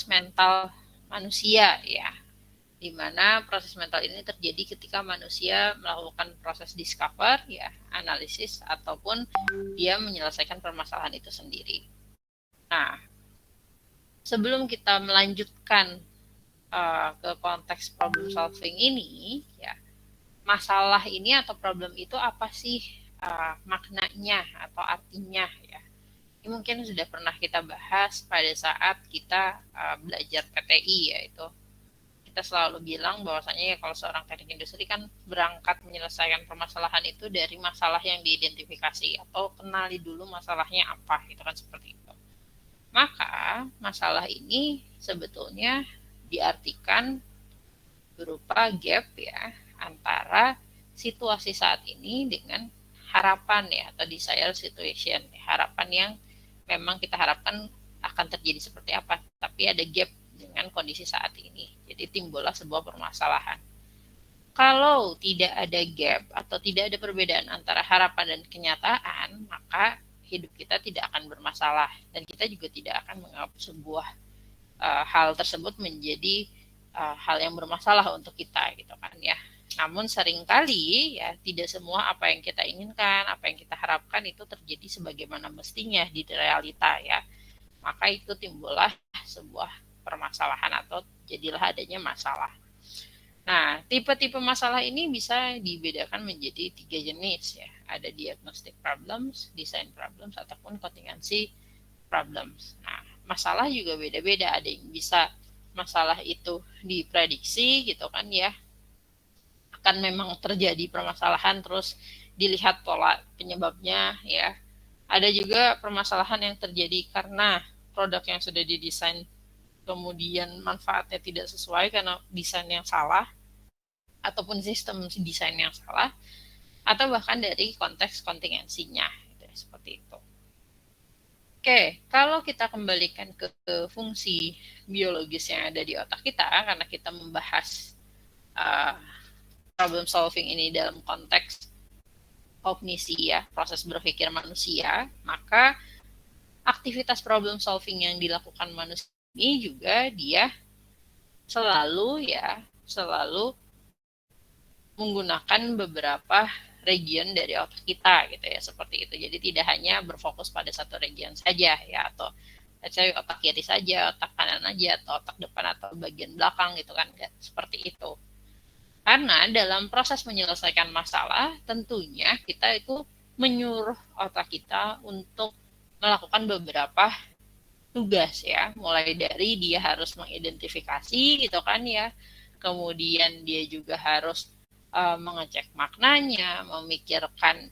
proses mental manusia ya, di mana proses mental ini terjadi ketika manusia melakukan proses discover ya, analisis ataupun dia menyelesaikan permasalahan itu sendiri. Nah, sebelum kita melanjutkan ke konteks problem solving ini ya, masalah ini atau problem itu apa sih maknanya atau artinya ya. Ini mungkin sudah pernah kita bahas pada saat kita belajar PTI, yaitu kita selalu bilang bahwasanya ya kalau seorang teknik industri kan berangkat menyelesaikan permasalahan itu dari masalah yang diidentifikasi atau kenali dulu masalahnya apa, itu kan seperti itu. Maka masalah ini sebetulnya diartikan berupa gap ya antara situasi saat ini dengan harapan ya, atau desired situation, harapan yang memang kita harapkan akan terjadi seperti apa, tapi ada gap dengan kondisi saat ini. Jadi timbullah sebuah permasalahan. Kalau tidak ada gap atau tidak ada perbedaan antara harapan dan kenyataan, maka hidup kita tidak akan bermasalah dan kita juga tidak akan menganggap sebuah hal tersebut menjadi hal yang bermasalah untuk kita gitu kan ya. Namun seringkali ya tidak semua apa yang kita inginkan, apa yang kita harapkan itu terjadi sebagaimana mestinya di realita ya. Maka itu timbullah sebuah permasalahan atau jadilah adanya masalah. Nah, tipe-tipe masalah ini bisa dibedakan menjadi 3 jenis ya. Ada diagnostic problems, design problems, ataupun contingency problems. Nah, masalah juga beda-beda. Ada yang bisa masalah itu diprediksi gitu kan ya, akan memang terjadi permasalahan terus dilihat pola penyebabnya ya. Ada juga permasalahan yang terjadi karena produk yang sudah didesain kemudian manfaatnya tidak sesuai karena desain yang salah ataupun sistem desain yang salah, atau bahkan dari konteks kontingensinya gitu, seperti itu. Oke, kalau kita kembalikan ke fungsi biologis yang ada di otak kita, karena kita membahas problem solving ini dalam konteks kognisi ya, proses berpikir manusia, maka aktivitas problem solving yang dilakukan manusia ini juga dia selalu menggunakan beberapa region dari otak kita gitu ya, seperti itu. Jadi tidak hanya berfokus pada satu region saja ya, atau otak kiri saja, otak kanan aja, atau otak depan atau bagian belakang gitu kan, nggak seperti itu. Karena dalam proses menyelesaikan masalah tentunya kita itu menyuruh otak kita untuk melakukan beberapa tugas ya, mulai dari dia harus mengidentifikasi gitu kan ya, kemudian dia juga harus mengecek maknanya, memikirkan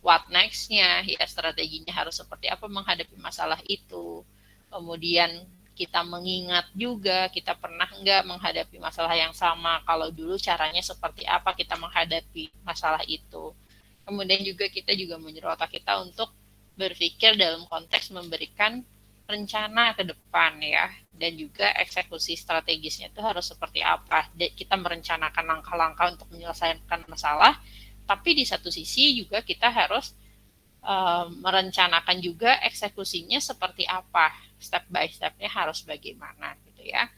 what next-nya, ya strateginya harus seperti apa menghadapi masalah itu. Kemudian kita mengingat juga, kita pernah nggak menghadapi masalah yang sama, kalau dulu caranya seperti apa kita menghadapi masalah itu. Kemudian juga kita juga menyuruh otak kita untuk berpikir dalam konteks memberikan rencana ke depan ya, dan juga eksekusi strategisnya itu harus seperti apa. Kita merencanakan langkah-langkah untuk menyelesaikan masalah, tapi di satu sisi juga kita harus merencanakan juga eksekusinya seperti apa, step by stepnya harus bagaimana gitu ya.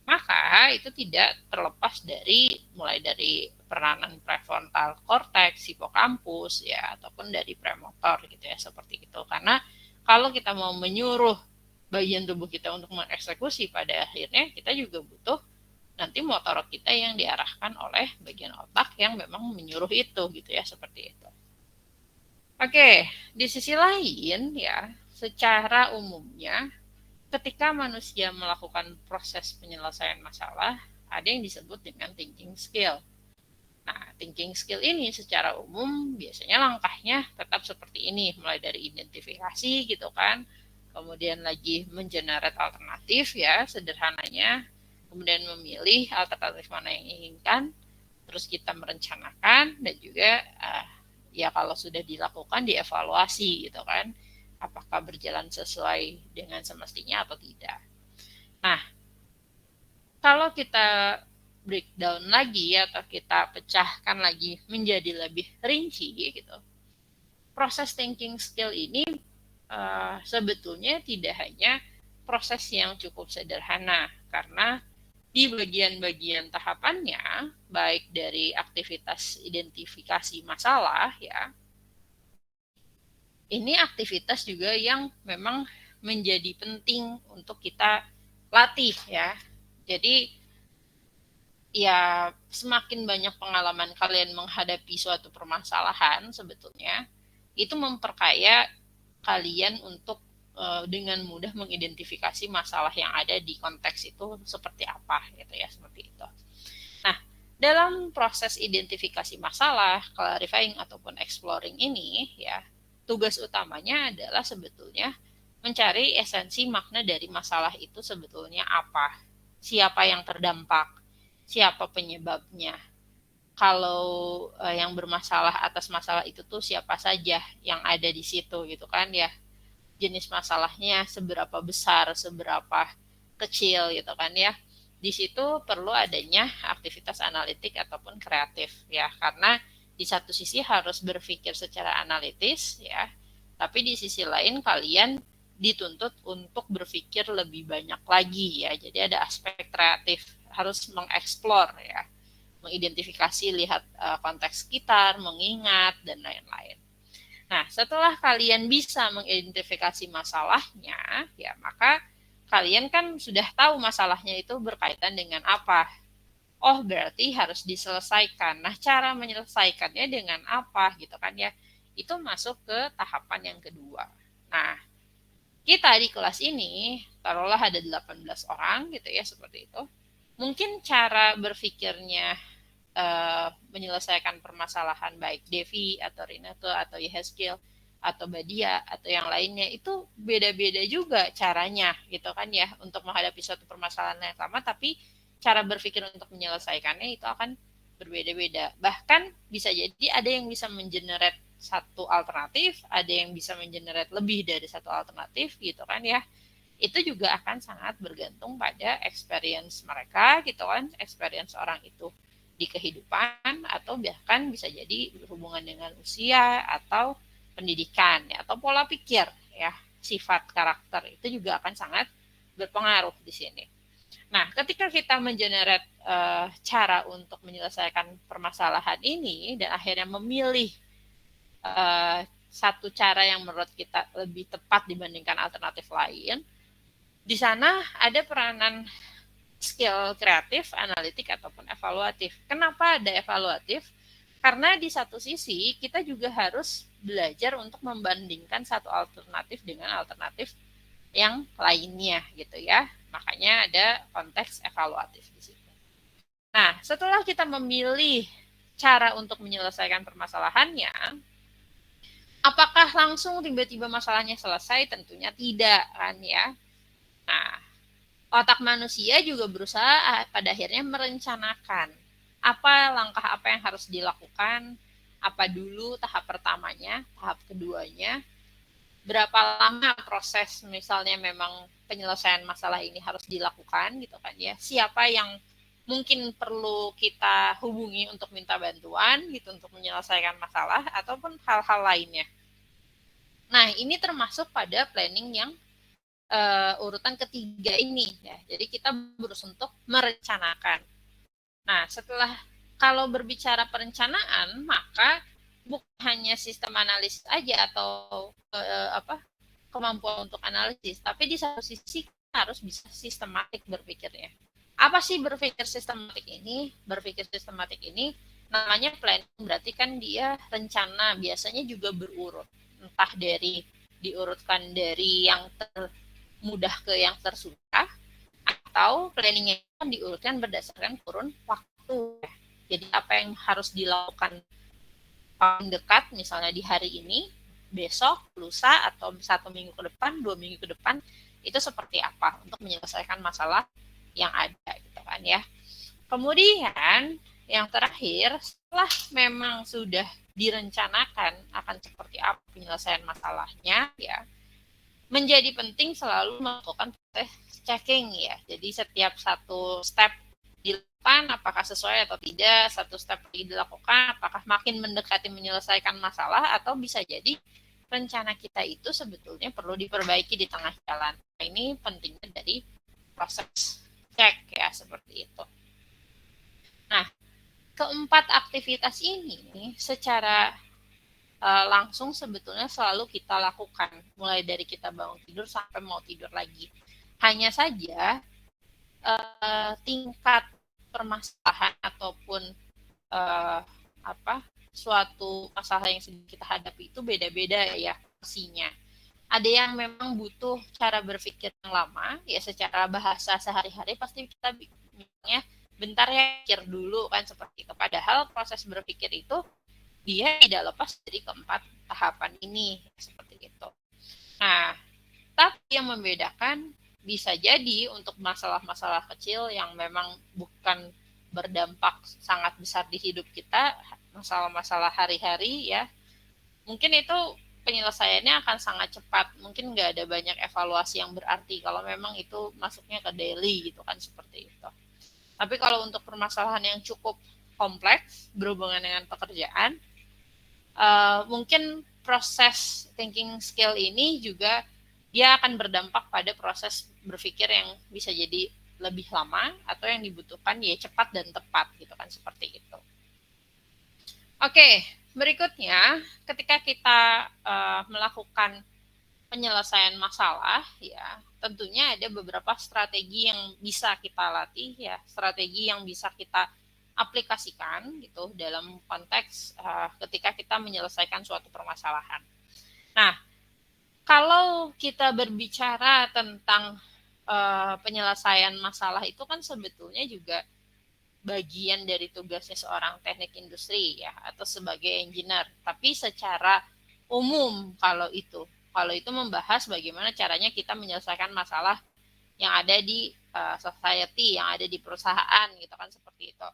Maka itu tidak terlepas dari mulai dari peranan prefrontal cortex, hipokampus ya, ataupun dari premotor gitu ya, seperti itu. Karena kalau kita mau menyuruh bagian tubuh kita untuk mengeksekusi, pada akhirnya kita juga butuh nanti motor kita yang diarahkan oleh bagian otak yang memang menyuruh itu gitu ya, seperti itu. Oke, di sisi lain ya, secara umumnya ketika manusia melakukan proses penyelesaian masalah, ada yang disebut dengan thinking skill. Nah, thinking skill ini secara umum biasanya langkahnya tetap seperti ini, mulai dari identifikasi gitu kan, kemudian lagi mengenerate alternatif ya, sederhananya, kemudian memilih alternatif mana yang diinginkan, terus kita merencanakan, dan juga ya kalau sudah dilakukan dievaluasi gitu kan, apakah berjalan sesuai dengan semestinya atau tidak. Nah, kalau kita breakdown lagi atau kita pecahkan lagi menjadi lebih rinci gitu, proses thinking skill ini sebetulnya tidak hanya proses yang cukup sederhana karena di bagian-bagian tahapannya, baik dari aktivitas identifikasi masalah ya, ini aktivitas juga yang memang menjadi penting untuk kita latih ya. Jadi ya semakin banyak pengalaman kalian menghadapi suatu permasalahan sebetulnya itu memperkaya kalian untuk dengan mudah mengidentifikasi masalah yang ada di konteks itu seperti apa gitu ya, seperti itu. Nah, dalam proses identifikasi masalah, clarifying ataupun exploring ini ya, tugas utamanya adalah sebetulnya mencari esensi makna dari masalah itu sebetulnya apa. Siapa yang terdampak, siapa penyebabnya. Kalau yang bermasalah atas masalah itu tuh siapa saja yang ada di situ gitu kan ya. Jenis masalahnya seberapa besar, seberapa kecil gitu kan ya. Di situ perlu adanya aktivitas analitik ataupun kreatif ya, karena di satu sisi harus berpikir secara analitis ya, tapi di sisi lain kalian dituntut untuk berpikir lebih banyak lagi ya. Jadi ada aspek kreatif, harus mengeksplor ya, mengidentifikasi, lihat konteks sekitar, mengingat dan lain-lain. Nah, setelah kalian bisa mengidentifikasi masalahnya, ya maka kalian kan sudah tahu masalahnya itu berkaitan dengan apa. Oh, berarti harus diselesaikan. Nah, cara menyelesaikannya dengan apa gitu kan ya. Itu masuk ke tahapan yang kedua. Nah, kita di kelas ini, taruhlah ada 18 orang gitu ya, seperti itu. Mungkin cara berpikirnya menyelesaikan permasalahan baik Devi atau Rinato atau Yehezkiel atau Badia atau yang lainnya itu beda-beda juga caranya gitu kan ya untuk menghadapi suatu permasalahan yang sama, tapi cara berpikir untuk menyelesaikannya itu akan berbeda-beda. Bahkan bisa jadi ada yang bisa mengenerate satu alternatif, ada yang bisa mengenerate lebih dari satu alternatif gitu kan ya. Itu juga akan sangat bergantung pada experience mereka gitu kan, experience orang itu di kehidupan atau bahkan bisa jadi berhubungan dengan usia atau pendidikan ya, atau pola pikir ya, sifat karakter itu juga akan sangat berpengaruh di sini. Nah, ketika kita mengenerate cara untuk menyelesaikan permasalahan ini dan akhirnya memilih satu cara yang menurut kita lebih tepat dibandingkan alternatif lain, di sana ada peranan skill kreatif, analitik, ataupun evaluatif. Kenapa ada evaluatif? Karena di satu sisi kita juga harus belajar untuk membandingkan satu alternatif dengan alternatif yang lainnya gitu ya. Makanya ada konteks evaluatif di situ. Nah, setelah kita memilih cara untuk menyelesaikan permasalahannya, apakah langsung tiba-tiba masalahnya selesai? Tentunya tidak kan ya. Nah, otak manusia juga berusaha pada akhirnya merencanakan apa langkah apa yang harus dilakukan, apa dulu tahap pertamanya, tahap keduanya, berapa lama proses misalnya memang penyelesaian masalah ini harus dilakukan gitu kan ya, siapa yang mungkin perlu kita hubungi untuk minta bantuan gitu untuk menyelesaikan masalah ataupun hal-hal lainnya. Nah, ini termasuk pada planning yang urutan ketiga ini ya. Jadi kita berusaha untuk merencanakan. Nah, setelah kalau berbicara perencanaan, maka bukan hanya sistem analisis aja atau kemampuan untuk analisis, tapi di satu sisi kita harus bisa sistematik berpikirnya. Apa sih berpikir sistematik ini? Berpikir sistematik ini namanya planning, berarti kan dia rencana, biasanya juga berurut. Entah dari diurutkan dari yang mudah ke yang tersudah, atau planningnya diurutkan berdasarkan kurun waktu. Jadi apa yang harus dilakukan paling dekat, misalnya di hari ini, besok, lusa, atau 1 minggu ke depan, 2 minggu ke depan, itu seperti apa untuk menyelesaikan masalah yang ada gitu kan ya. Kemudian yang terakhir, setelah memang sudah direncanakan akan seperti apa penyelesaian masalahnya ya, menjadi penting selalu melakukan proses checking ya. Jadi setiap satu step dilakukan apakah sesuai atau tidak, satu step dilakukan apakah makin mendekati menyelesaikan masalah atau bisa jadi rencana kita itu sebetulnya perlu diperbaiki di tengah jalan. Nah, ini pentingnya dari proses cek ya, seperti itu. Nah, keempat aktivitas ini secara langsung sebetulnya selalu kita lakukan, mulai dari kita bangun tidur sampai mau tidur lagi. Hanya saja tingkat permasalahan ataupun suatu masalah yang sedang kita hadapi itu beda-beda ya porsinya. Ada yang memang butuh cara berpikir yang lama, ya secara bahasa sehari-hari pasti kita bilangnya bentar ya, pikir dulu kan, seperti itu. Padahal proses berpikir itu dia tidak lepas dari keempat tahapan ini, seperti itu. Nah, tapi yang membedakan bisa jadi untuk masalah-masalah kecil yang memang bukan berdampak sangat besar di hidup kita, masalah-masalah hari-hari ya, mungkin itu penyelesaiannya akan sangat cepat, mungkin nggak ada banyak evaluasi yang berarti kalau memang itu masuknya ke daily gitu kan, seperti itu. Tapi kalau untuk permasalahan yang cukup kompleks berhubungan dengan pekerjaan, mungkin proses thinking skill ini juga dia akan berdampak pada proses berpikir yang bisa jadi lebih lama atau yang dibutuhkan ya cepat dan tepat gitu kan, seperti itu. Oke, berikutnya ketika kita melakukan penyelesaian masalah ya, tentunya ada beberapa strategi yang bisa kita latih ya, strategi yang bisa kita aplikasikan gitu dalam konteks ketika kita menyelesaikan suatu permasalahan. Nah, kalau kita berbicara tentang penyelesaian masalah itu kan sebetulnya juga bagian dari tugasnya seorang teknik industri ya, atau sebagai engineer. Tapi secara umum kalau itu membahas bagaimana caranya kita menyelesaikan masalah yang ada di society, yang ada di perusahaan gitu kan, seperti itu.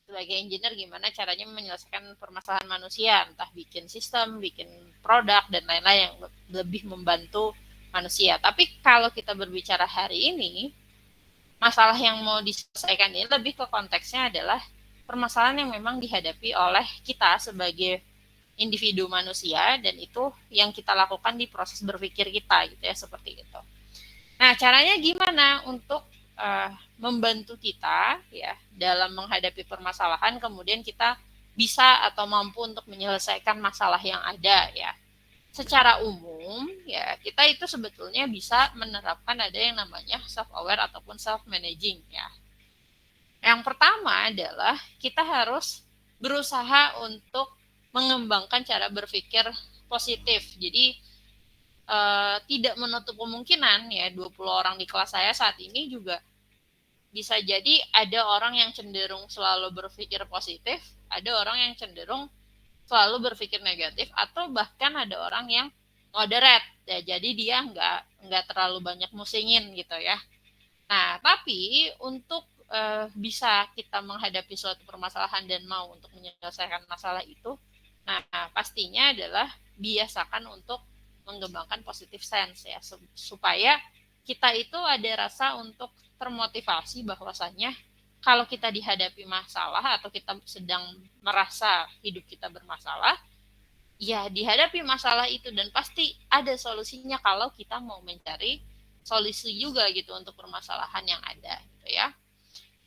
Sebagai engineer gimana caranya menyelesaikan permasalahan manusia, entah bikin sistem, bikin produk dan lain-lain yang lebih membantu manusia. Tapi kalau kita berbicara hari ini, masalah yang mau diselesaikan ini lebih ke konteksnya adalah permasalahan yang memang dihadapi oleh kita sebagai individu manusia, dan itu yang kita lakukan di proses berpikir kita gitu ya, seperti itu. Nah, caranya gimana untuk membantu kita ya dalam menghadapi permasalahan, kemudian kita bisa atau mampu untuk menyelesaikan masalah yang ada ya. Secara umum ya, kita itu sebetulnya bisa menerapkan ada yang namanya self aware ataupun self managing ya. Yang pertama adalah kita harus berusaha untuk mengembangkan cara berpikir positif. Jadi tidak menutup kemungkinan ya 20 orang di kelas saya saat ini juga bisa jadi ada orang yang cenderung selalu berpikir positif, ada orang yang cenderung selalu berpikir negatif, atau bahkan ada orang yang moderate ya, jadi dia nggak terlalu banyak musingin gitu ya. Nah, tapi untuk bisa kita menghadapi suatu permasalahan dan mau untuk menyelesaikan masalah itu, nah pastinya adalah biasakan untuk mengembangkan positive sense ya, supaya kita itu ada rasa untuk termotivasi bahwasanya kalau kita dihadapi masalah atau kita sedang merasa hidup kita bermasalah, ya dihadapi masalah itu dan pasti ada solusinya kalau kita mau mencari solusi juga gitu untuk permasalahan yang ada gitu ya.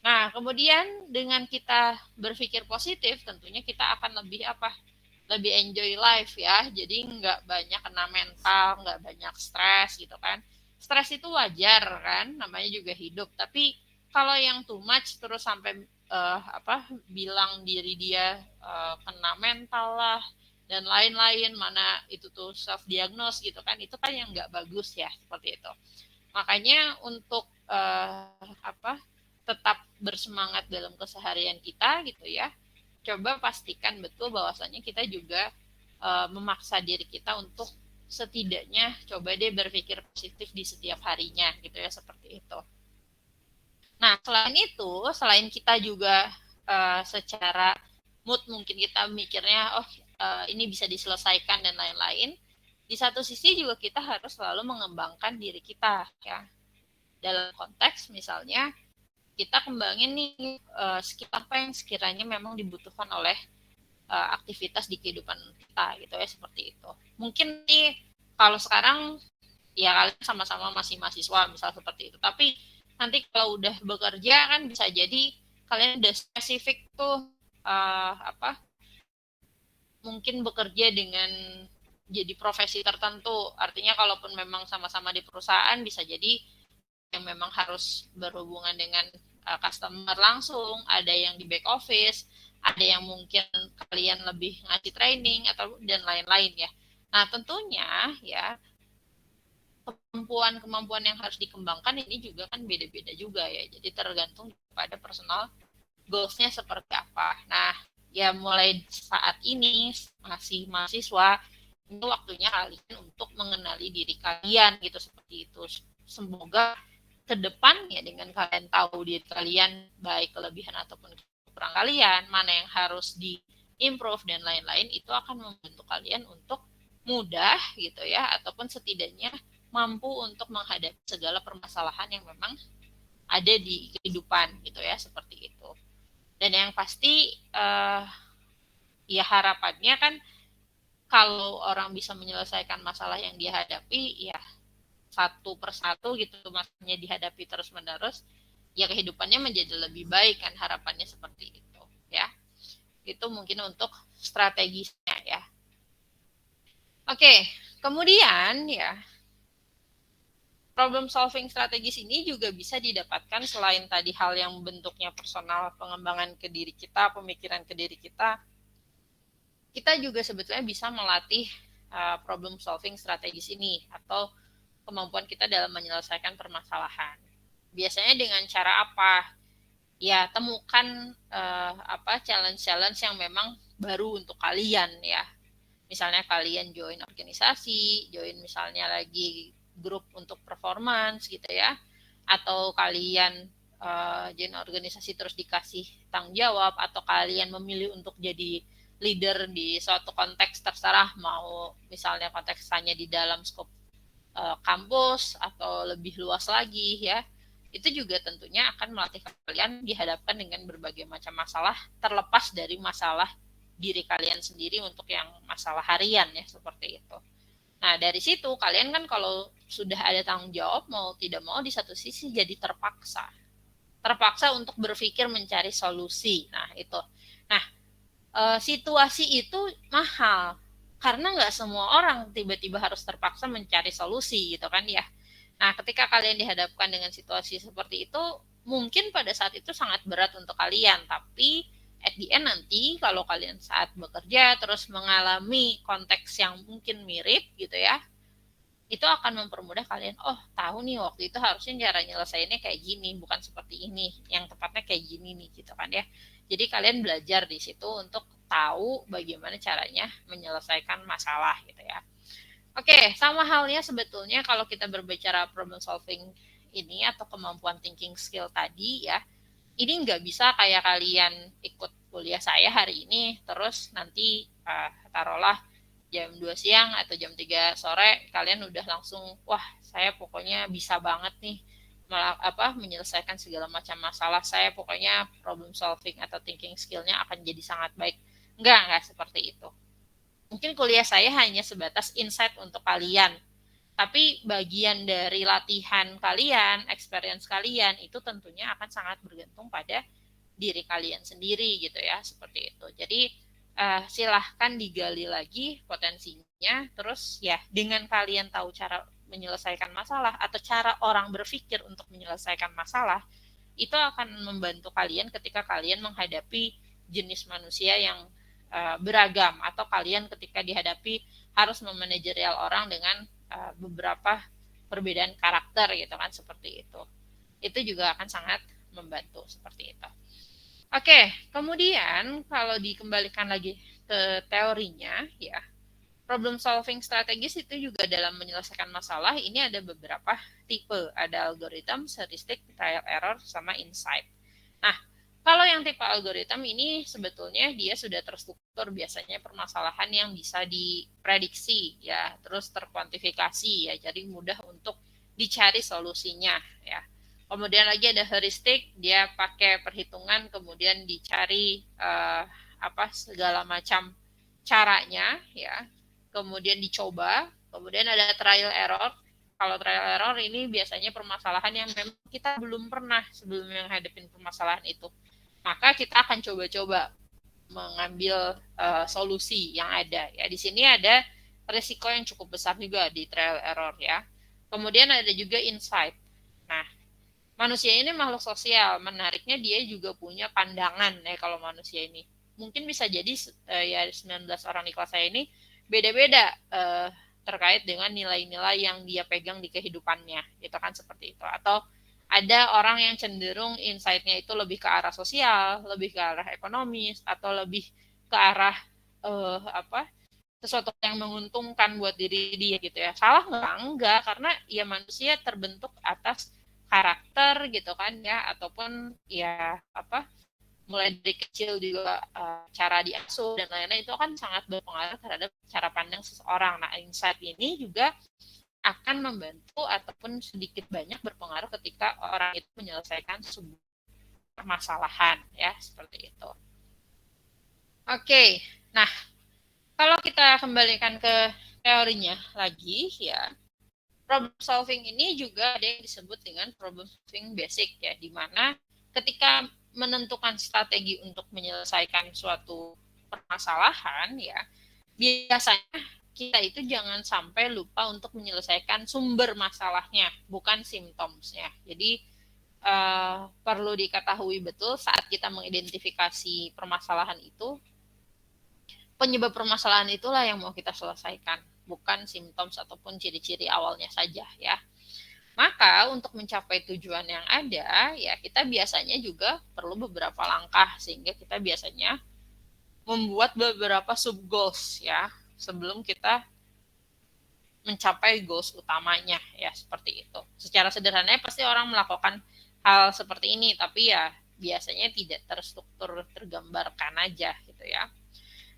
Nah, kemudian dengan kita berpikir positif, tentunya kita akan lebih lebih enjoy life ya. Jadi nggak banyak kena mental, nggak banyak stres gitu kan. Stres itu wajar kan, namanya juga hidup. Tapi kalau yang too much terus sampai bilang diri dia kena mental lah dan lain-lain, mana itu tuh self diagnose gitu kan, itu kan yang nggak bagus ya, seperti itu. Makanya untuk tetap bersemangat dalam keseharian kita gitu ya, coba pastikan betul bahwasanya kita juga memaksa diri kita untuk setidaknya coba deh berpikir positif di setiap harinya gitu ya, seperti itu. Nah, selain kita juga secara mood mungkin kita mikirnya ini bisa diselesaikan dan lain-lain, di satu sisi juga kita harus selalu mengembangkan diri kita ya. Dalam konteks misalnya kita kembangin nih skill apa yang sekiranya memang dibutuhkan oleh aktivitas di kehidupan kita gitu ya, seperti itu. Mungkin nih kalau sekarang ya kalian sama-sama masih mahasiswa misal seperti itu, tapi nanti kalau udah bekerja kan bisa jadi kalian udah spesifik tuh apa mungkin bekerja dengan jadi profesi tertentu. Artinya kalaupun memang sama-sama di perusahaan bisa jadi yang memang harus berhubungan dengan customer langsung, ada yang di back office, ada yang mungkin kalian lebih ngasih training atau dan lain-lain ya. Nah, tentunya ya kemampuan-kemampuan yang harus dikembangkan ini juga kan beda-beda juga ya. Jadi tergantung pada personal goals-nya seperti apa. Nah, ya mulai saat ini masih mahasiswa, ini waktunya kalian untuk mengenali diri kalian gitu seperti itu. Semoga ke depannya dengan kalian tahu diri kalian baik kelebihan ataupun kekurangan kalian, mana yang harus di improve dan lain-lain, itu akan membantu kalian untuk mudah gitu ya, ataupun setidaknya mampu untuk menghadapi segala permasalahan yang memang ada di kehidupan gitu ya, seperti itu. Dan yang pasti ya harapannya kan kalau orang bisa menyelesaikan masalah yang dia hadapi ya satu persatu gitu, maksudnya dihadapi terus menerus, ya kehidupannya menjadi lebih baik kan, harapannya seperti itu ya. Itu mungkin untuk strategisnya ya. Oke, kemudian ya problem solving strategis ini juga bisa didapatkan selain tadi hal yang bentuknya personal, pengembangan ke diri kita, pemikiran ke diri kita juga sebetulnya bisa melatih problem solving strategis ini atau kemampuan kita dalam menyelesaikan permasalahan. Biasanya dengan cara apa? Ya temukan challenge-challenge yang memang baru untuk kalian ya. Misalnya kalian join organisasi, join misalnya lagi grup untuk performance gitu ya, atau kalian join organisasi terus dikasih tanggung jawab, atau kalian memilih untuk jadi leader di suatu konteks terserah, mau misalnya konteksnya di dalam skop kampus atau lebih luas lagi ya, itu juga tentunya akan melatih kalian dihadapkan dengan berbagai macam masalah terlepas dari masalah diri kalian sendiri untuk yang masalah harian ya, seperti itu. Nah dari situ kalian kan kalau sudah ada tanggung jawab, mau tidak mau di satu sisi jadi terpaksa untuk berpikir mencari solusi. Nah itu, nah situasi itu mahal karena nggak semua orang tiba-tiba harus terpaksa mencari solusi gitu kan ya. Nah ketika kalian dihadapkan dengan situasi seperti itu, mungkin pada saat itu sangat berat untuk kalian, tapi at the end nanti kalau kalian saat bekerja terus mengalami konteks yang mungkin mirip gitu ya, itu akan mempermudah kalian, oh tahu nih waktu itu harusnya cara nyelesainnya kayak gini, bukan seperti ini, yang tepatnya kayak gini nih gitu kan ya. Jadi kalian belajar di situ untuk tahu bagaimana caranya menyelesaikan masalah gitu ya. Oke, sama halnya sebetulnya kalau kita berbicara problem solving ini atau kemampuan thinking skill tadi ya, ini nggak bisa kayak kalian ikut kuliah saya hari ini, terus nanti taruhlah jam 2 siang atau jam 3 sore kalian udah langsung, wah saya pokoknya bisa banget nih menyelesaikan segala macam masalah, saya pokoknya problem solving atau thinking skillnya akan jadi sangat baik. Enggak seperti itu. Mungkin kuliah saya hanya sebatas insight untuk kalian, tapi bagian dari latihan kalian, experience kalian itu tentunya akan sangat bergantung pada diri kalian sendiri gitu ya, seperti itu. Jadi silahkan digali lagi potensinya, terus ya dengan kalian tahu cara menyelesaikan masalah atau cara orang berpikir untuk menyelesaikan masalah, itu akan membantu kalian ketika kalian menghadapi jenis manusia yang beragam, atau kalian ketika dihadapi harus memanajerial orang dengan beberapa perbedaan karakter gitu kan, seperti itu. Itu juga akan sangat membantu seperti itu. Oke, kemudian kalau dikembalikan lagi ke teorinya ya, problem solving strategis itu juga dalam menyelesaikan masalah ini ada beberapa tipe, ada algoritma, heuristik, trial error, sama insight. Nah, kalau yang tipe algoritma ini sebetulnya dia sudah terstruktur, biasanya permasalahan yang bisa diprediksi ya, terus terkuantifikasi ya, jadi mudah untuk dicari solusinya ya. Kemudian lagi ada heuristik, dia pakai perhitungan kemudian dicari segala macam caranya ya, kemudian dicoba, kemudian ada trial error. Kalau trial error ini biasanya permasalahan yang memang kita belum pernah sebelumnya menghadapi permasalahan itu, maka kita akan coba-coba mengambil solusi yang ada ya. Di sini ada risiko yang cukup besar juga di trial error ya. Kemudian ada juga insight. Nah, manusia ini makhluk sosial, menariknya dia juga punya pandangan ya. Kalau manusia ini mungkin bisa jadi ya 19 orang di kelas saya ini beda-beda terkait dengan nilai-nilai yang dia pegang di kehidupannya, gitu kan, seperti itu. Atau ada orang yang cenderung insight-nya itu lebih ke arah sosial, lebih ke arah ekonomis, atau lebih ke arah sesuatu yang menguntungkan buat diri dia gitu ya. Salah nggak? Enggak, karena ya manusia terbentuk atas karakter gitu kan ya, ataupun ya mulai dari kecil juga cara diasuh dan lain-lain itu kan sangat berpengaruh terhadap cara pandang seseorang. Nah, insight ini juga akan membantu ataupun sedikit banyak berpengaruh ketika orang itu menyelesaikan sebuah permasalahan ya, seperti itu. Oke, nah kalau kita kembalikan ke teorinya lagi ya, problem solving ini juga ada yang disebut dengan problem solving basic ya, di mana ketika menentukan strategi untuk menyelesaikan suatu permasalahan ya, biasanya kita itu jangan sampai lupa untuk menyelesaikan sumber masalahnya, bukan simptomnya. Jadi perlu diketahui betul saat kita mengidentifikasi permasalahan itu, penyebab permasalahan itulah yang mau kita selesaikan, bukan simptom ataupun ciri-ciri awalnya saja ya. Maka untuk mencapai tujuan yang ada, ya kita biasanya juga perlu beberapa langkah, sehingga kita biasanya membuat beberapa sub goals ya sebelum kita mencapai goals utamanya ya, seperti itu. Secara sederhananya pasti orang melakukan hal seperti ini, tapi ya biasanya tidak terstruktur, tergambarkan aja gitu ya.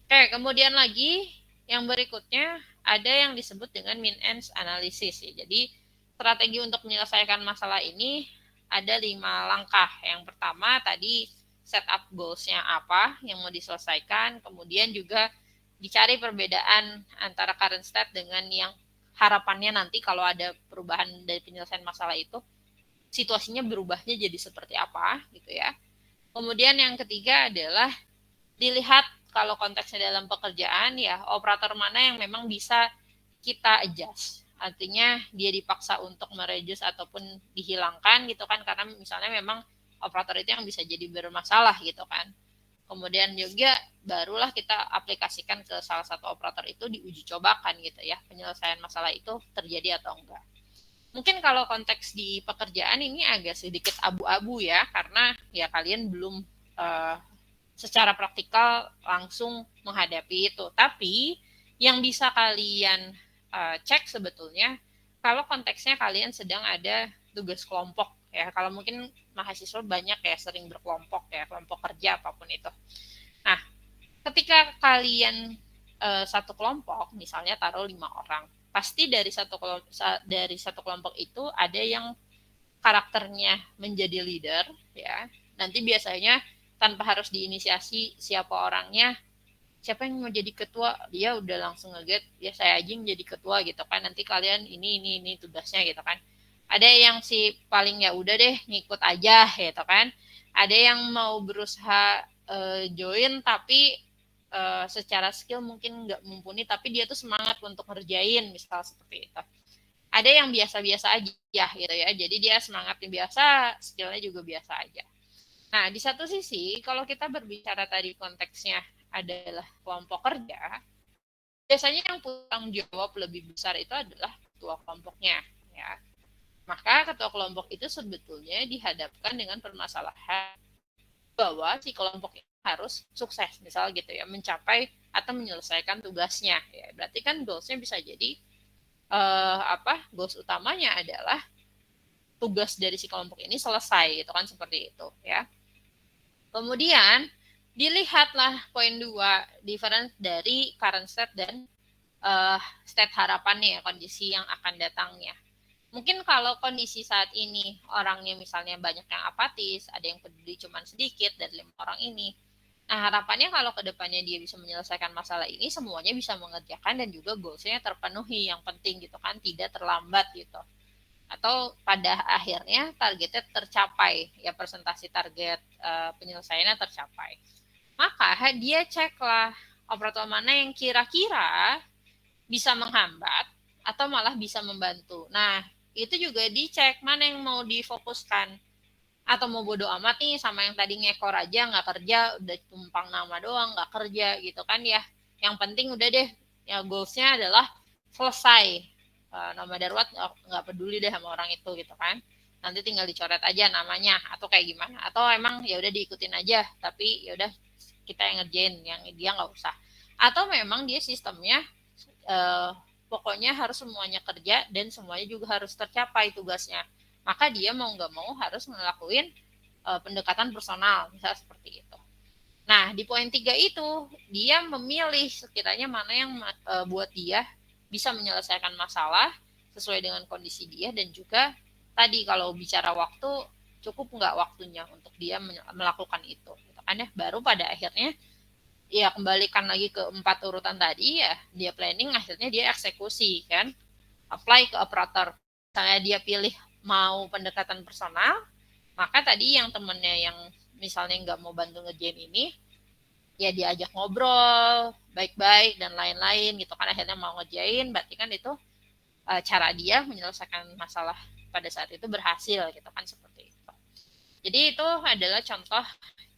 Oke, kemudian lagi yang berikutnya ada yang disebut dengan mean-ends analysis ya. Jadi strategi untuk menyelesaikan masalah ini ada 5 langkah. Yang pertama tadi setup goals-nya apa yang mau diselesaikan, kemudian juga dicari perbedaan antara current state dengan yang harapannya nanti kalau ada perubahan dari penyelesaian masalah itu, situasinya berubahnya jadi seperti apa gitu ya. Kemudian yang ketiga adalah dilihat kalau konteksnya dalam pekerjaan ya, operator mana yang memang bisa kita adjust. Artinya dia dipaksa untuk mereduce ataupun dihilangkan gitu kan, karena misalnya memang operator itu yang bisa jadi bermasalah gitu kan. Kemudian juga barulah kita aplikasikan ke salah satu operator itu, diuji cobakan gitu ya, penyelesaian masalah itu terjadi atau enggak. Mungkin kalau konteks di pekerjaan ini agak sedikit abu-abu ya, karena ya kalian belum secara praktikal langsung menghadapi itu. Tapi yang bisa kalian cek sebetulnya kalau konteksnya kalian sedang ada tugas kelompok ya. Kalau mungkin mahasiswa banyak ya sering berkelompok ya, kelompok kerja apapun itu. Nah, ketika kalian satu kelompok, misalnya taruh 5 orang, pasti dari satu kelompok itu ada yang karakternya menjadi leader ya. Nanti biasanya tanpa harus diinisiasi siapa orangnya, siapa yang mau jadi ketua, dia udah langsung ngeget ya saya aja yang jadi ketua gitu kan, nanti kalian ini tugasnya gitu kan. Ada yang si paling ya udah deh ngikut aja gitu kan. Ada yang mau berusaha join tapi secara skill mungkin nggak mumpuni, tapi dia tuh semangat untuk ngerjain, misal seperti itu. Ada yang biasa-biasa aja gitu ya, jadi dia semangatnya biasa, skillnya juga biasa aja. Nah, di satu sisi, kalau kita berbicara tadi konteksnya adalah kelompok kerja, biasanya yang punya tanggung jawab lebih besar itu adalah ketua kelompoknya. Ya. Maka ketua kelompok itu sebetulnya dihadapkan dengan permasalahan bahwa si kelompok itu harus sukses, misal gitu ya, mencapai atau menyelesaikan tugasnya. Ya, berarti kan goals-nya bisa jadi goals utamanya adalah tugas dari si kelompok ini selesai, itu kan seperti itu ya. Kemudian dilihatlah poin 2, difference dari current state dan state harapannya ya, kondisi yang akan datangnya. Mungkin kalau kondisi saat ini orangnya misalnya banyak yang apatis, ada yang peduli cuma sedikit dari 5 orang ini, Nah, harapannya kalau ke depannya dia bisa menyelesaikan masalah ini, semuanya bisa mengerjakan dan juga goals-nya terpenuhi. Yang penting gitu kan, tidak terlambat gitu. Atau pada akhirnya targetnya tercapai, ya presentasi target penyelesaiannya tercapai. Maka dia ceklah operator mana yang kira-kira bisa menghambat atau malah bisa membantu. Nah, itu juga dicek mana yang mau difokuskan atau mau bodo amat nih sama yang tadi ngekor aja nggak kerja udah tumpang nama doang nggak kerja gitu kan ya, yang penting udah deh ya goalsnya adalah selesai. Nama darurat nggak peduli deh sama orang itu gitu kan, nanti tinggal dicoret aja namanya atau kayak gimana, atau emang ya udah diikutin aja tapi ya udah kita yang ngerjain yang dia nggak usah, atau memang dia sistemnya uh, pokoknya harus semuanya kerja dan semuanya juga harus tercapai tugasnya, maka dia mau nggak mau harus ngelakuin pendekatan personal, misalnya seperti itu. Nah, di poin 3 itu, dia memilih sekiranya mana yang buat dia bisa menyelesaikan masalah sesuai dengan kondisi dia, dan juga tadi kalau bicara waktu, cukup nggak waktunya untuk dia melakukan itu. Gitu kan ya, baru pada akhirnya ya kembalikan lagi ke 4 urutan tadi ya, dia planning, akhirnya dia eksekusi kan, apply ke operator. Misalnya dia pilih mau pendekatan personal, maka tadi yang temennya yang misalnya nggak mau bantu ngerjain ini, ya diajak ngobrol baik-baik dan lain-lain gitu kan, akhirnya mau ngerjain, berarti kan itu cara dia menyelesaikan masalah pada saat itu berhasil gitu kan, seperti itu. Jadi itu adalah contoh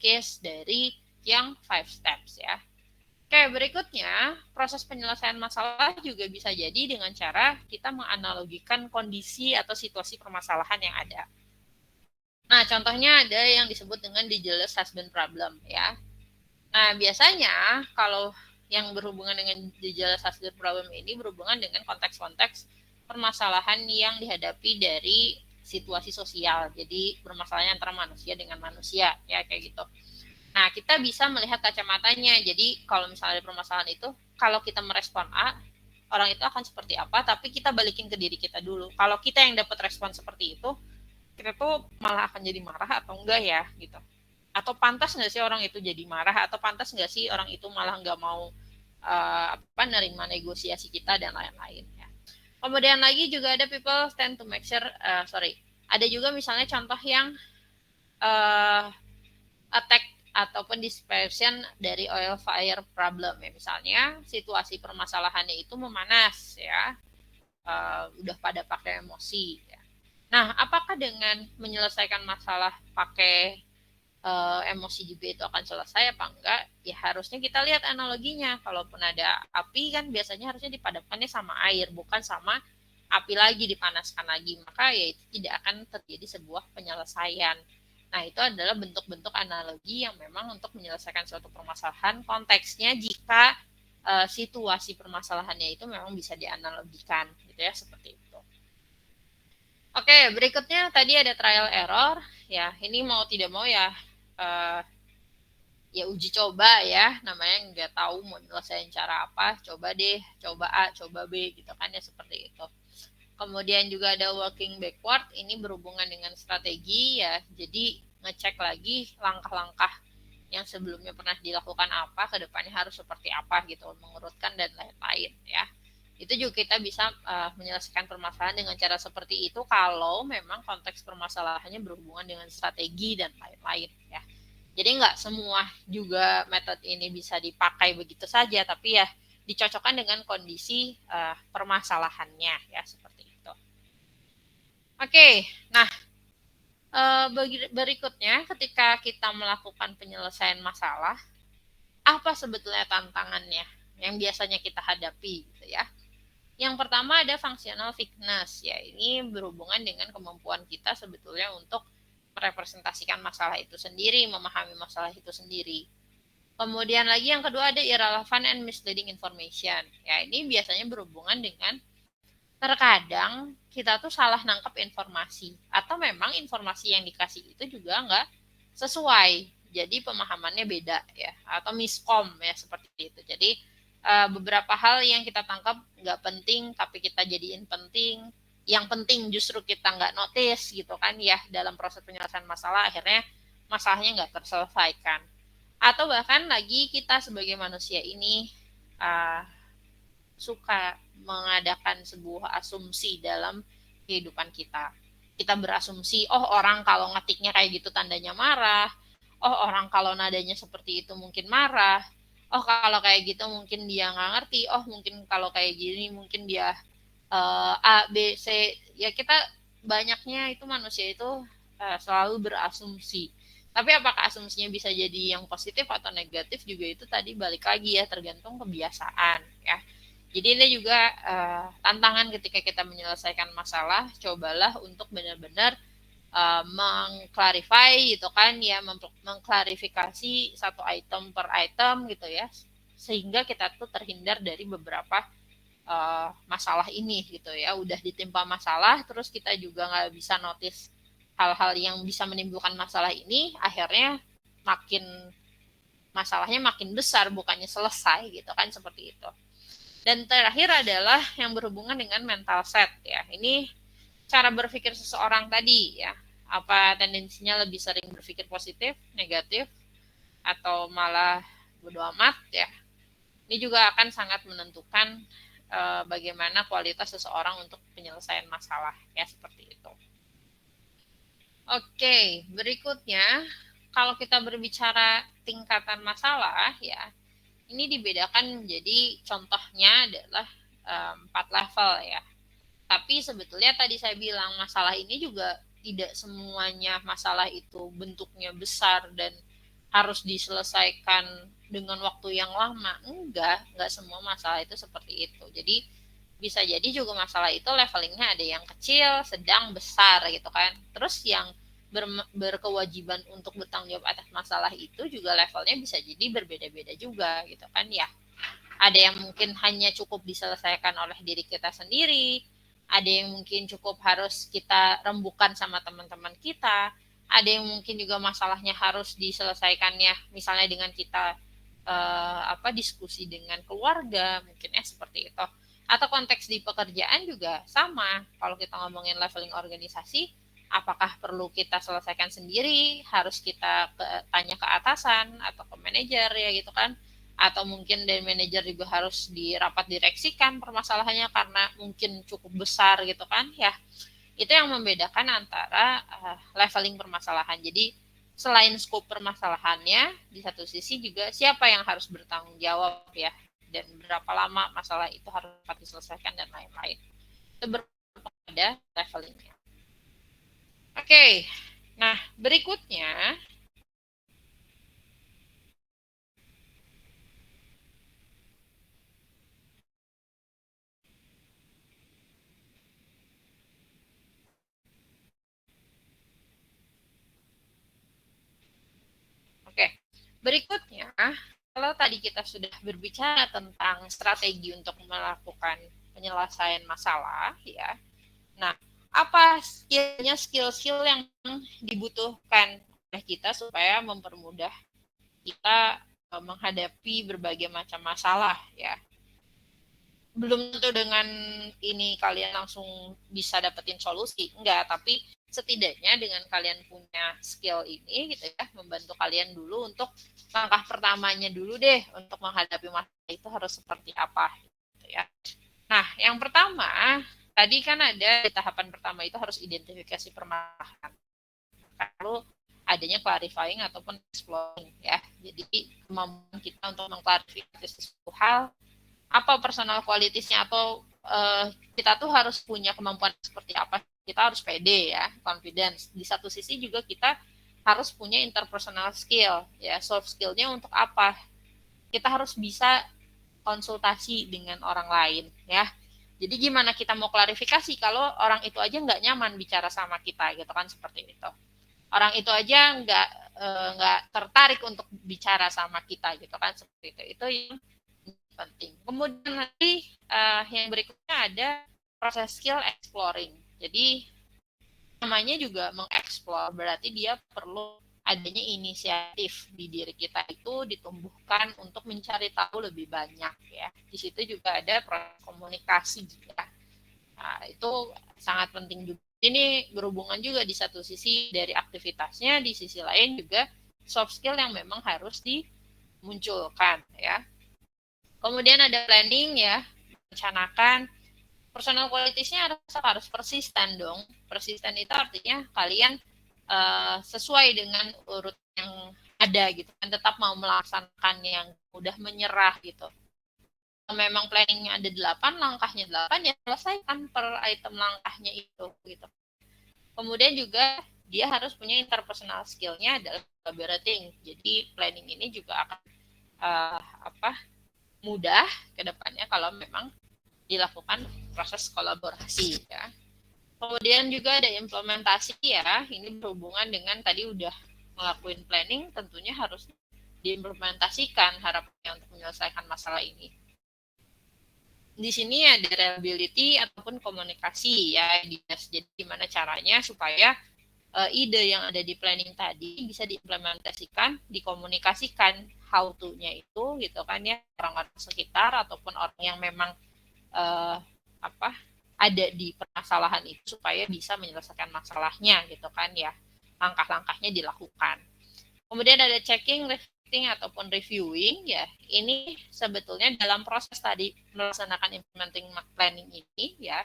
case dari yang 5 steps ya. Oke, berikutnya proses penyelesaian masalah juga bisa jadi dengan cara kita menganalogikan kondisi atau situasi permasalahan yang ada. Nah, contohnya ada yang disebut dengan the jealous husband problem ya. Nah, biasanya kalau yang berhubungan dengan the jealous husband problem ini berhubungan dengan konteks-konteks permasalahan yang dihadapi dari situasi sosial. Jadi bermasalahnya antara manusia dengan manusia ya, kayak gitu. Nah, kita bisa melihat kacamatanya. Jadi kalau misalnya ada permasalahan itu, kalau kita merespon A, orang itu akan seperti apa, tapi kita balikin ke diri kita dulu. Kalau kita yang dapat respon seperti itu, kita tuh malah akan jadi marah atau enggak ya gitu, atau pantas nggak sih orang itu jadi marah, atau pantas nggak sih orang itu malah nggak mau nerima negosiasi kita dan lain-lain ya. Kemudian lagi juga ada people tend to make sure ada juga misalnya contoh yang attack ataupun dispersion dari oil fire problem ya, misalnya situasi permasalahannya itu memanas ya, udah pada pakai emosi ya. Nah, apakah dengan menyelesaikan masalah pakai emosi juga itu akan selesai apa enggak? Ya harusnya kita lihat analoginya. Kalaupun ada api kan biasanya harusnya dipadamkannya sama air, bukan sama api lagi dipanaskan lagi. Maka ya itu tidak akan terjadi sebuah penyelesaian. Nah, itu adalah bentuk-bentuk analogi yang memang untuk menyelesaikan suatu permasalahan, konteksnya jika situasi permasalahannya itu memang bisa dianalogikan gitu ya, seperti itu. Oke, berikutnya tadi ada trial error ya. Ini mau tidak mau ya ya uji coba ya, namanya nggak tahu mau nyelesain cara apa, coba deh, coba A, coba B gitu kan ya, seperti itu. Kemudian juga ada working backward, ini berhubungan dengan strategi ya, jadi ngecek lagi langkah-langkah yang sebelumnya pernah dilakukan apa, kedepannya harus seperti apa gitu, mengurutkan dan lain-lain ya. Itu juga kita bisa menyelesaikan permasalahan dengan cara seperti itu kalau memang konteks permasalahannya berhubungan dengan strategi dan lain-lain ya. Jadi nggak semua juga metode ini bisa dipakai begitu saja, tapi ya dicocokkan dengan kondisi permasalahannya ya, seperti itu. Oke, nah berikutnya ketika kita melakukan penyelesaian masalah, apa sebetulnya tantangannya yang biasanya kita hadapi gitu ya. Yang pertama ada functional fitness ya, ini berhubungan dengan kemampuan kita sebetulnya untuk merepresentasikan masalah itu sendiri, memahami masalah itu sendiri. Kemudian lagi yang kedua ada irrelevant and misleading information. Ya, ini biasanya berhubungan dengan terkadang kita tuh salah nangkep informasi, atau memang informasi yang dikasih itu juga nggak sesuai. Jadi pemahamannya beda ya, atau miskom ya, seperti itu. Jadi beberapa hal yang kita tangkap nggak penting tapi kita jadiin penting, yang penting justru kita nggak notice gitu kan ya, dalam proses penyelesaian masalah akhirnya masalahnya nggak terselesaikan. Atau bahkan lagi kita sebagai manusia ini suka mengadakan sebuah asumsi dalam kehidupan kita. Kita berasumsi, oh orang kalau ngetiknya kayak gitu tandanya marah, oh orang kalau nadanya seperti itu mungkin marah, oh kalau kayak gitu mungkin dia nggak ngerti, oh mungkin kalau kayak gini mungkin dia A, B, C. Ya kita banyaknya itu manusia itu selalu berasumsi. Tapi apakah asumsinya bisa jadi yang positif atau negatif juga itu tadi balik lagi ya, tergantung kebiasaan ya. Jadi ini juga tantangan ketika kita menyelesaikan masalah, cobalah untuk benar-benar mengclarify gitu kan ya, mengklarifikasi satu item per item gitu ya, sehingga kita tuh terhindar dari beberapa masalah ini gitu ya. Udah ditimpa masalah, terus kita juga nggak bisa notice hal-hal yang bisa menimbulkan masalah ini, akhirnya makin masalahnya makin besar bukannya selesai gitu kan, seperti itu. Dan terakhir adalah yang berhubungan dengan mental set ya. Ini cara berpikir seseorang tadi ya. Apa tendensinya lebih sering berpikir positif, negatif, atau malah bodo amat ya. Ini juga akan sangat menentukan bagaimana kualitas seseorang untuk penyelesaian masalah ya, seperti itu. Oke, berikutnya kalau kita berbicara tingkatan masalah ya, ini dibedakan menjadi contohnya adalah 4 level ya. Tapi sebetulnya tadi saya bilang masalah ini juga tidak semuanya masalah itu bentuknya besar dan harus diselesaikan dengan waktu yang lama. Enggak semua masalah itu seperti itu. Jadi bisa jadi juga masalah itu levelingnya ada yang kecil, sedang, besar gitu kan. Terus yang berkewajiban untuk bertanggung jawab atas masalah itu juga levelnya bisa jadi berbeda-beda juga gitu kan ya. Ada yang mungkin hanya cukup diselesaikan oleh diri kita sendiri, ada yang mungkin cukup harus kita rembukan sama teman-teman kita, ada yang mungkin juga masalahnya harus diselesaikannya misalnya dengan kita diskusi dengan keluarga, mungkin seperti itu. Atau konteks di pekerjaan juga sama. Kalau kita ngomongin leveling organisasi, apakah perlu kita selesaikan sendiri, harus kita tanya ke atasan atau ke manajer ya gitu kan, atau mungkin dari manajer juga harus dirapat direksikan permasalahannya karena mungkin cukup besar gitu kan ya. Itu yang membedakan antara leveling permasalahan. Jadi selain skop permasalahannya, di satu sisi juga siapa yang harus bertanggung jawab ya, dan berapa lama masalah itu harus diselesaikan dan lain-lain. Itu berbeda levelingnya. Oke, nah berikutnya Oke, berikutnya, kalau tadi kita sudah berbicara tentang strategi untuk melakukan penyelesaian masalah, ya. Nah, apa skill-skill yang dibutuhkan oleh kita supaya mempermudah kita menghadapi berbagai macam masalah, ya. Belum tentu dengan ini kalian langsung bisa dapetin solusi, enggak, tapi setidaknya dengan kalian punya skill ini gitu ya, membantu kalian dulu untuk langkah pertamanya dulu deh untuk menghadapi masalah itu harus seperti apa gitu ya. Nah, yang pertama tadi kan ada di tahapan pertama itu harus identifikasi permasalahan, lalu adanya clarifying ataupun exploring ya. Jadi kemampuan kita untuk mengklarifikasi sesuatu hal, apa personal qualities-nya, atau kita tuh harus punya kemampuan seperti apa. Kita harus pede ya, confidence. Di satu sisi juga kita harus punya interpersonal skill ya, soft skill-nya untuk apa? Kita harus bisa konsultasi dengan orang lain ya. Jadi gimana kita mau klarifikasi kalau orang itu aja nggak nyaman bicara sama kita gitu kan, seperti itu. Orang itu aja nggak tertarik untuk bicara sama kita gitu kan, seperti itu. Itu yang penting. Kemudian nanti yang berikutnya ada proses skill exploring. Jadi namanya juga mengeksplor, berarti dia perlu adanya inisiatif di diri kita itu ditumbuhkan untuk mencari tahu lebih banyak ya. Di situ juga ada proses komunikasi ya. Nah, itu sangat penting juga. Ini berhubungan juga di satu sisi dari aktivitasnya, di sisi lain juga soft skill yang memang harus dimunculkan ya. Kemudian ada planning ya, rencanakan. Personal qualities-nya harus persisten dong. Persisten itu artinya kalian sesuai dengan urut yang ada gitu kan, tetap mau melaksanakan, yang mudah menyerah gitu. Memang planningnya ada 8, langkahnya 8, ya selesaikan per item langkahnya itu gitu. Kemudian juga dia harus punya interpersonal skill-nya adalah collaborating. Jadi planning ini juga akan mudah ke depannya kalau memang dilakukan proses kolaborasi ya. Kemudian juga ada implementasi ya, ini berhubungan dengan tadi udah ngelakuin planning, tentunya harus diimplementasikan harapannya untuk menyelesaikan masalah ini. Di sini ada reliability ataupun komunikasi ya, jadi gimana caranya supaya ide yang ada di planning tadi bisa diimplementasikan, dikomunikasikan how to-nya itu gitu kan ya, orang-orang sekitar ataupun orang yang memang ada di permasalahan itu supaya bisa menyelesaikan masalahnya gitu kan ya, langkah-langkahnya dilakukan. Kemudian ada checking, reflecting ataupun reviewing ya, ini sebetulnya dalam proses tadi melaksanakan implementing planning ini ya,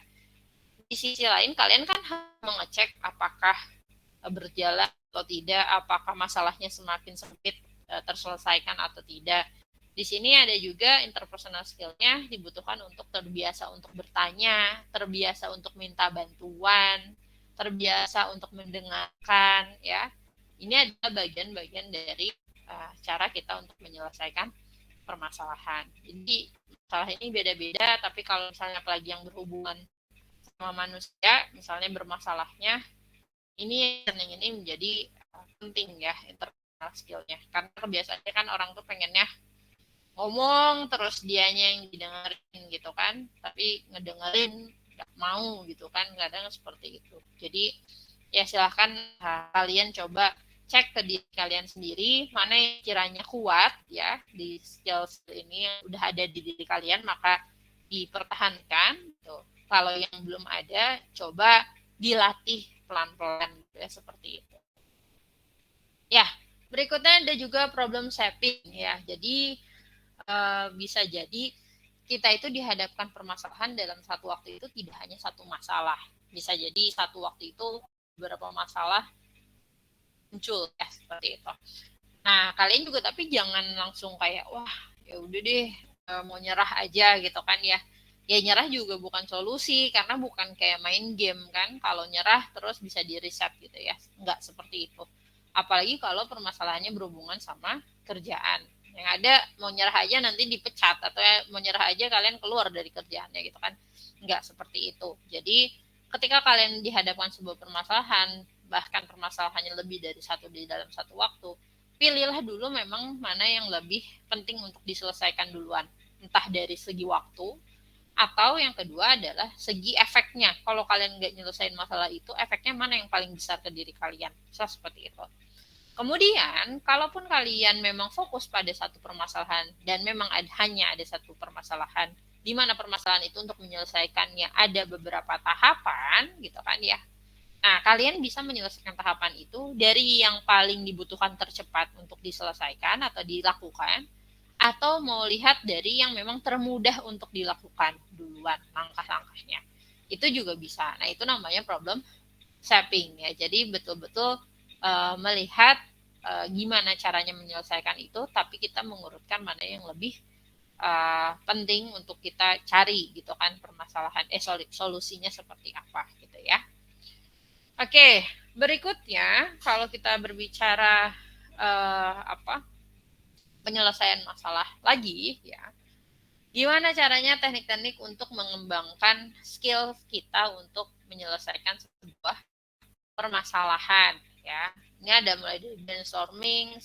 di sisi lain kalian kan harus mengecek apakah berjalan atau tidak, apakah masalahnya semakin sempit terselesaikan atau tidak. Di sini ada juga interpersonal skill-nya dibutuhkan untuk terbiasa untuk bertanya, terbiasa untuk minta bantuan, terbiasa untuk mendengarkan ya. Ini adalah bagian-bagian dari cara kita untuk menyelesaikan permasalahan. Jadi masalah ini beda-beda, tapi kalau misalnya apalagi yang berhubungan sama manusia, misalnya bermasalahnya, ini menjadi penting ya interpersonal skill-nya. Karena kebiasaannya kan orang tuh pengennya ngomong terus dianya yang didengerin gitu kan, tapi ngedengerin nggak mau gitu kan, kadang seperti itu. Jadi ya silahkan kalian coba cek ke diri kalian sendiri mana yang kiranya kuat ya di skill ini yang udah ada di diri kalian, maka dipertahankan gitu. Kalau yang belum ada, coba dilatih pelan-pelan gitu ya, seperti itu. Ya, berikutnya ada juga problem shaping ya. Jadi bisa jadi kita itu dihadapkan permasalahan dalam satu waktu itu tidak hanya satu masalah. Bisa jadi satu waktu itu beberapa masalah muncul ya, seperti itu. Nah, kalian juga tapi jangan langsung kayak wah, ya udah deh mau nyerah aja gitu kan ya. Ya nyerah juga bukan solusi karena bukan kayak main game kan. Kalau nyerah terus bisa di-reset gitu ya. Enggak seperti itu. Apalagi kalau permasalahannya berhubungan sama kerjaan. Yang ada mau nyerah aja nanti dipecat, atau mau nyerah aja kalian keluar dari kerjaannya gitu kan. Enggak seperti itu. Jadi ketika kalian dihadapkan sebuah permasalahan, bahkan permasalahannya lebih dari satu di dalam satu waktu, pilihlah dulu memang mana yang lebih penting untuk diselesaikan duluan. Entah dari segi waktu, atau yang kedua adalah segi efeknya. Kalau kalian nggak nyelesain masalah itu, efeknya mana yang paling besar ke diri kalian. Bisa seperti itu. Kemudian, kalaupun kalian memang fokus pada satu permasalahan dan memang hanya ada satu permasalahan, di mana permasalahan itu untuk menyelesaikannya ada beberapa tahapan, gitu kan ya. Nah, kalian bisa menyelesaikan tahapan itu dari yang paling dibutuhkan tercepat untuk diselesaikan atau dilakukan, atau mau lihat dari yang memang termudah untuk dilakukan duluan langkah-langkahnya. Itu juga bisa. Nah, itu namanya problem shaping ya. Jadi betul-betul melihat gimana caranya menyelesaikan itu, tapi kita mengurutkan mana yang lebih penting untuk kita cari gitu kan, permasalahan solusinya seperti apa gitu ya. Oke, berikutnya kalau kita berbicara penyelesaian masalah lagi ya, gimana caranya teknik-teknik untuk mengembangkan skill kita untuk menyelesaikan sebuah permasalahan ya. Ini ada mulai dari brainstorming,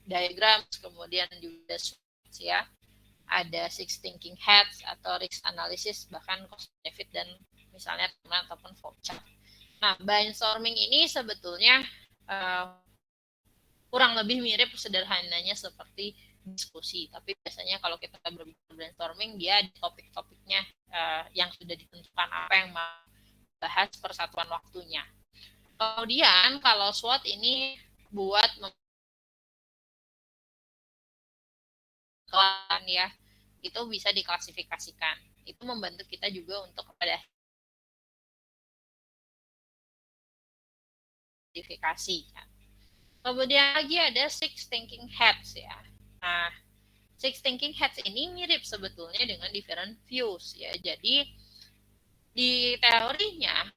diagram, kemudian juga SWOT ya, ada six thinking hats atau risk analysis, bahkan cost benefit dan misalnya teman ataupun voucher. Nah, brainstorming ini sebetulnya kurang lebih mirip sederhananya seperti diskusi, tapi biasanya kalau kita berbicara brainstorming, dia ada topik-topiknya yang sudah ditentukan apa yang mau bahas persatuan waktunya. Kemudian kalau SWOT ini buat ya, itu bisa diklasifikasikan. Itu membantu kita juga untuk pada identifikasi. Kemudian lagi ada six thinking hats ya. Nah, six thinking hats ini mirip sebetulnya dengan different views ya. Jadi di teorinya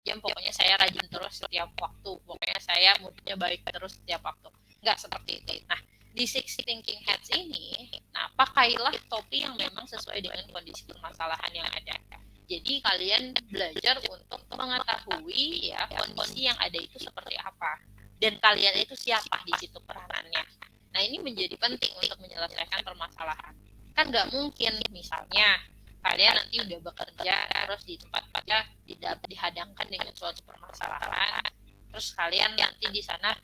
jam pokoknya saya rajin terus setiap waktu, pokoknya saya moodnya baik terus setiap waktu, nggak seperti itu. Nah, di six thinking hats ini, nah pakailah topi yang memang sesuai dengan kondisi permasalahan yang ada. Jadi kalian belajar untuk mengetahui ya kondisi yang ada itu seperti apa, dan kalian itu siapa di situ peranannya. Nah, ini menjadi penting untuk menyelesaikan permasalahan. Kan nggak mungkin misalnya kalian nanti udah bekerja terus di tempat kerja dihadangkan dengan suatu permasalahan, terus kalian nanti di sana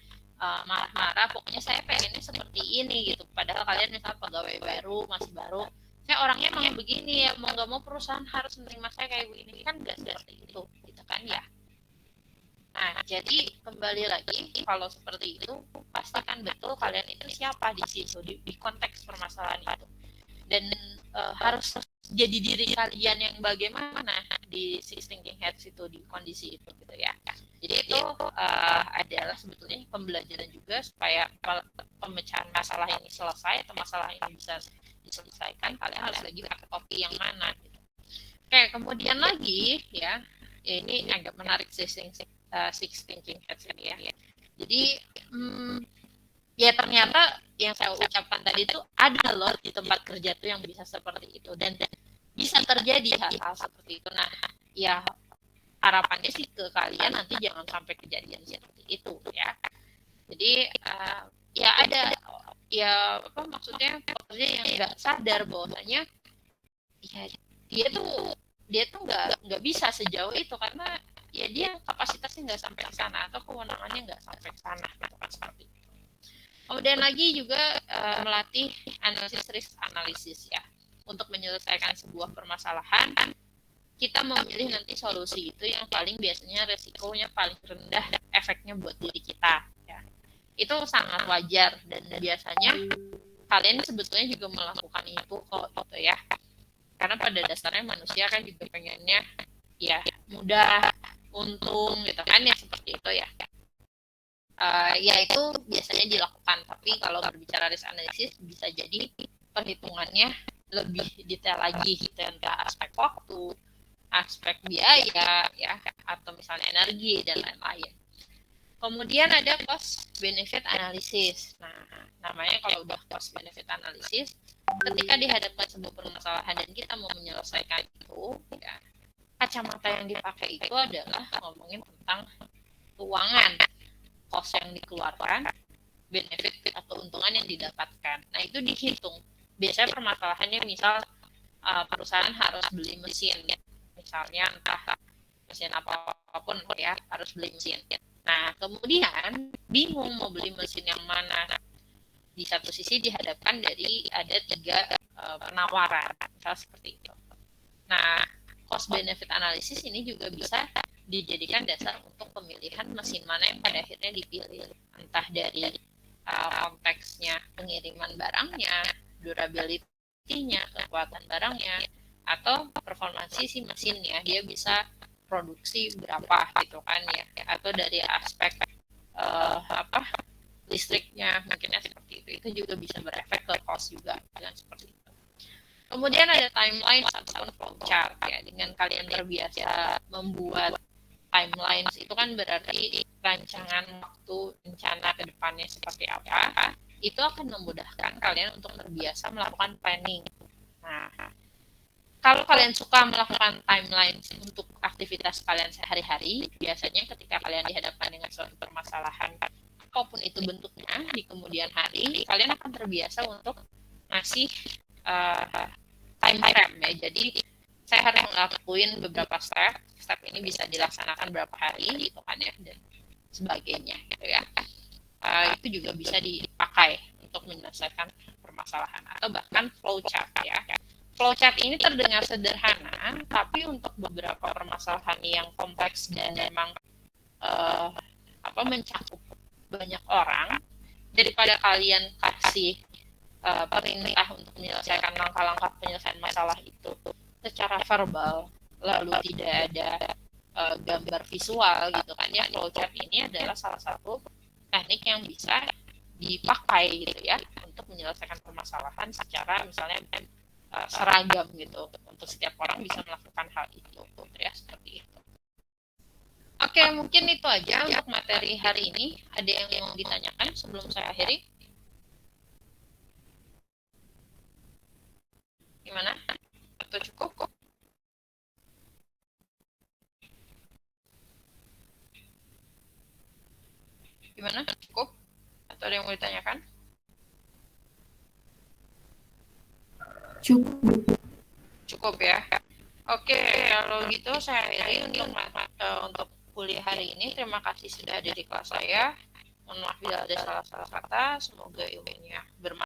marah-marah, pokoknya saya pengennya seperti ini gitu, padahal kalian misalnya pegawai baru, masih baru, saya orangnya emang begini ya, mau nggak mau perusahaan harus menerima saya kayak begini, kan nggak seperti itu gitu kan ya. Nah, jadi kembali lagi, kalau seperti itu pastikan betul kalian itu siapa di situ, di konteks permasalahan itu, dan harus jadi diri kalian yang bagaimana di six thinking hats itu, di kondisi itu gitu ya. Jadi itu adalah sebetulnya pembelajaran juga supaya pemecahan masalah ini selesai atau masalah ini bisa diselesaikan, kalian harus lagi pakai topi yang mana gitu. Oke, kemudian lagi ya, ini agak menarik six thinking hats ini ya. Jadi ya ternyata yang saya ucapkan tadi itu ada loh di tempat kerja tuh yang bisa seperti itu, dan bisa terjadi hal-hal seperti itu. Nah, ya harapannya sih ke kalian nanti jangan sampai kejadian seperti itu ya. Jadi ya ada ya apa maksudnya pekerja yang nggak sadar bahwasanya ya dia tuh nggak bisa sejauh itu karena ya dia kapasitasnya nggak sampai ke sana atau kewenangannya nggak sampai ke sana gitu kan, seperti itu. Kemudian lagi juga melatih risk analysis ya. Untuk menyelesaikan sebuah permasalahan, kita memilih nanti solusi itu yang paling biasanya resikonya paling rendah, efeknya buat diri kita ya. Itu sangat wajar, dan biasanya kalian sebetulnya juga melakukan itu kok gitu ya. Karena pada dasarnya manusia kan juga pengennya ya mudah, untung gitu kan ya, seperti itu ya. Ya itu biasanya dilakukan, tapi kalau berbicara risk analysis bisa jadi perhitungannya lebih detail lagi gitu, entah aspek waktu, aspek biaya ya, atau misalnya energi dan lain-lain. Kemudian ada cost benefit analysis. Nah, namanya kalau udah cost benefit analysis, ketika dihadapkan sebuah permasalahan dan kita mau menyelesaikan itu ya, kacamata yang dipakai itu adalah ngomongin tentang keuangan, cost yang dikeluarkan, benefit atau untungan yang didapatkan. Nah, itu dihitung. Biasanya permasalahannya misal perusahaan harus beli mesin, misalnya entah mesin apapun ya, harus beli mesin. Nah, kemudian bingung mau beli mesin yang mana. Di satu sisi dihadapkan dari ada 3 penawaran, misal seperti itu. Nah, cost benefit analysis ini juga bisa dijadikan dasar untuk pemilihan mesin mana yang pada akhirnya dipilih, entah dari konteksnya pengiriman barangnya, durability-nya, kekuatan barangnya, atau performansi si mesinnya, dia bisa produksi berapa gitu kan ya, atau dari aspek listriknya mungkinnya seperti itu juga bisa berefek ke cost juga dengan seperti itu. Kemudian ada timeline ataupun flowchart ya, dengan kalian terbiasa membuat timelines itu kan berarti rancangan waktu, rencana ke depannya seperti apa, itu akan memudahkan kalian untuk terbiasa melakukan planning. Nah, kalau kalian suka melakukan timeline untuk aktivitas kalian sehari-hari, biasanya ketika kalian dihadapkan dengan suatu permasalahan, apapun itu bentuknya, di kemudian hari, kalian akan terbiasa untuk ngasih time frame ya. Jadi saya harus ngelakuin beberapa step ini bisa dilaksanakan berapa hari gitu kan ya, dan sebagainya gitu ya. itu juga bisa dipakai untuk menyelesaikan permasalahan, atau bahkan flowchart ya. Flowchart ini terdengar sederhana, tapi untuk beberapa permasalahan yang kompleks dan memang mencakup banyak orang, daripada kalian kasih perintah untuk menyelesaikan langkah-langkah penyelesaian masalah itu secara verbal, lalu tidak ada gambar visual gitu kan ya, flowchart ini adalah salah satu teknik yang bisa dipakai gitu ya untuk menyelesaikan permasalahan secara misalnya seragam gitu, untuk setiap orang bisa melakukan hal itu ya, seperti itu. Oke, mungkin itu aja untuk materi hari ini. Ada yang mau ditanyakan sebelum saya akhiri? Gimana? Atau cukup? Gimana? Cukup? Atau ada yang mau ditanyakan? Cukup. Cukup ya. Oke, kalau gitu saya akhiri untuk kuliah hari ini. Terima kasih sudah ada di kelas saya. Mohon maaf bila ada salah-salah kata. Semoga ilmunya bermanfaat.